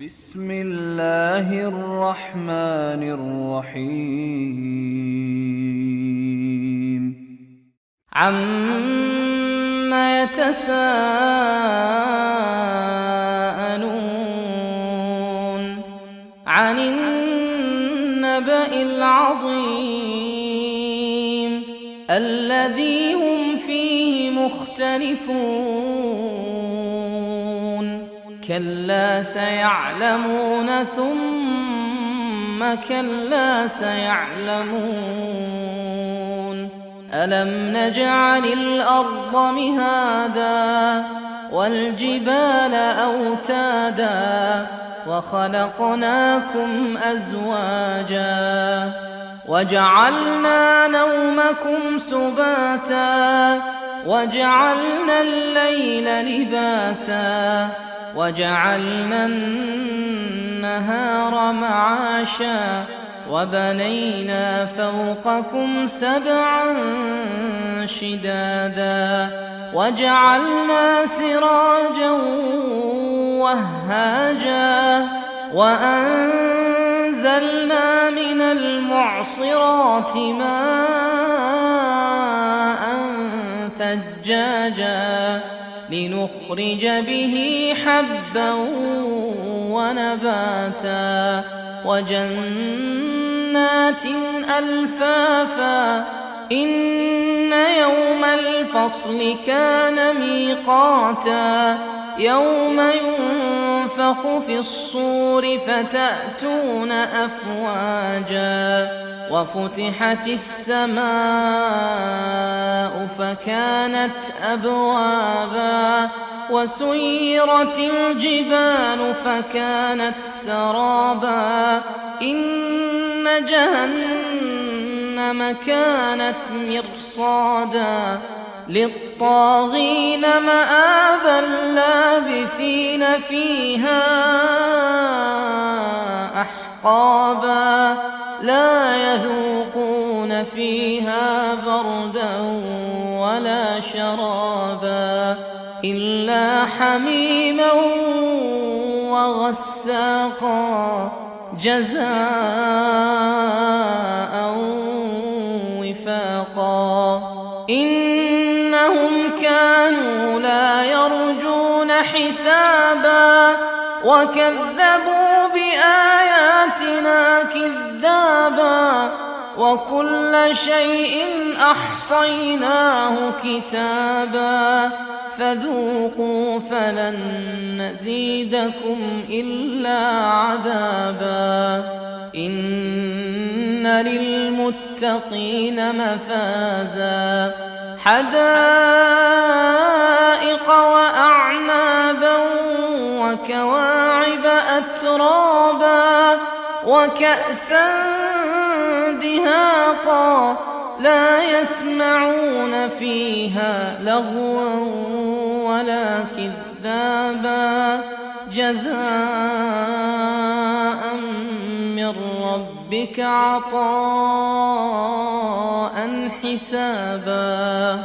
بسم الله الرحمن الرحيم عَمَّ يَتَسَاءَلُونَ عَنِ النَّبَإِ الْعَظِيمِ الَّذِي هُمْ فِيهِ مُخْتَلِفُونَ كَلَّا سَيَعْلَمُونَ ثُمَّ كَلَّا سَيَعْلَمُونَ أَلَمْ نَجْعَلِ الْأَرْضَ مِهَادًا وَالْجِبَالَ أَوْتَادًا وَخَلَقْنَاكُمْ أَزْوَاجًا وَجَعَلْنَا نَوْمَكُمْ سُبَاتًا وَجَعَلْنَا اللَّيْلَ لِبَاسًا وَجَعَلْنَا النَّهَارَ مَعَاشًا وَبَنَيْنَا فَوْقَكُمْ سَبْعًا شِدَادًا وَجَعَلْنَا سِرَاجًا وَهَّاجًا وَأَنزَلْنَا مِنَ الْمُعْصِرَاتِ مَاءً ثَجَّاجًا لِنُخْرِجَ بِهِ حَبًّا وَنَبَاتًا وَجَنَّاتٍ أَلْفَافًا إِنَّ يَوْمَ الْفَصْلِ كَانَ مِيقَاتًا يَوْمَ يُنفَخُ فِي الصُّورِ فَتَأْتُونَ أَفْوَاجًا وَفُتِحَتِ السَّمَاءُ فَكَانَتْ أَبْوَابًا وَسُيِّرَتِ الْجِبَالُ فَكَانَتْ سَرَابًا إِنَّ جَهَنَّمَ كَانَتْ مِرْصَادًا لِلطَّاغِينَ مَآبًا لَابِثِينَ فِيهَا أَحْقَابًا لَا يَذُوقُونَ فِيهَا بَرْدًا وَلَا شَرَابًا إِلَّا حَمِيمًا وَغَسَّاقًا جَزَاءً وِفَاقًا إِنَّهُمْ كَانُوا لَا يَرْجُونَ حِسَابًا وَكَذَّبُوا بِآيَاتِنَا كِذَّابًا وَكُلَّ شَيْءٍ أَحْصَيْنَاهُ كِتَابًا فَذُوقُوا فَلَن نَّزِيدَكُمْ إِلَّا عَذَابًا إِنَّ لِلْمُتَّقِينَ مَفَازًا حَدَائِقَ وَأَعْنَابًا وَكَوَاعِبَ أَتْرَابًا وَكَأْسًا دِهَاقًا لَا يَسْمَعُونَ فِيهَا لَغْوًا وَلَا كِذَّابًا جَزَاءً مِّن رَّبِّكَ عَطَاءً حِسَابًا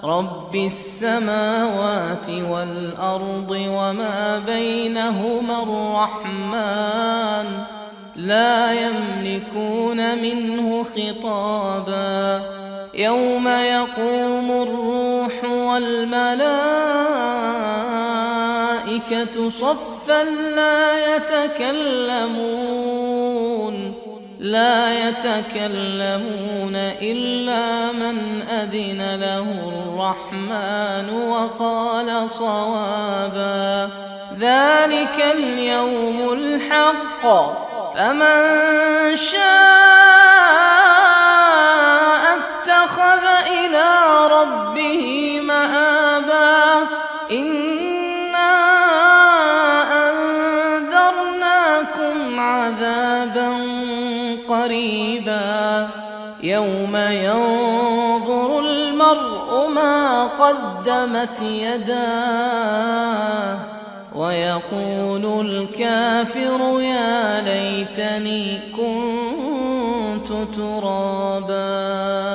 رَبِّ السَّمَاوَاتِ وَالْأَرْضِ وَمَا بَيْنَهُمَا الرَّحْمَنُ لَا يَمْلِكُونَ مِنْهُ خِطَابًا يَوْمَ يَقُومُ الرُّوحُ وَالْمَلَائِكَةُ صَفًّا لا يتكلمون إلا من أذن له الرحمن وقال صوابا ذلك اليوم الحق فمن شاء اتخذ إلى ربه مآبا إنا أنذرناكم عذابا قريبا يوم ينظر المرء ما قدمت يداه ويقول الكافر يا ليتني كنت ترابا.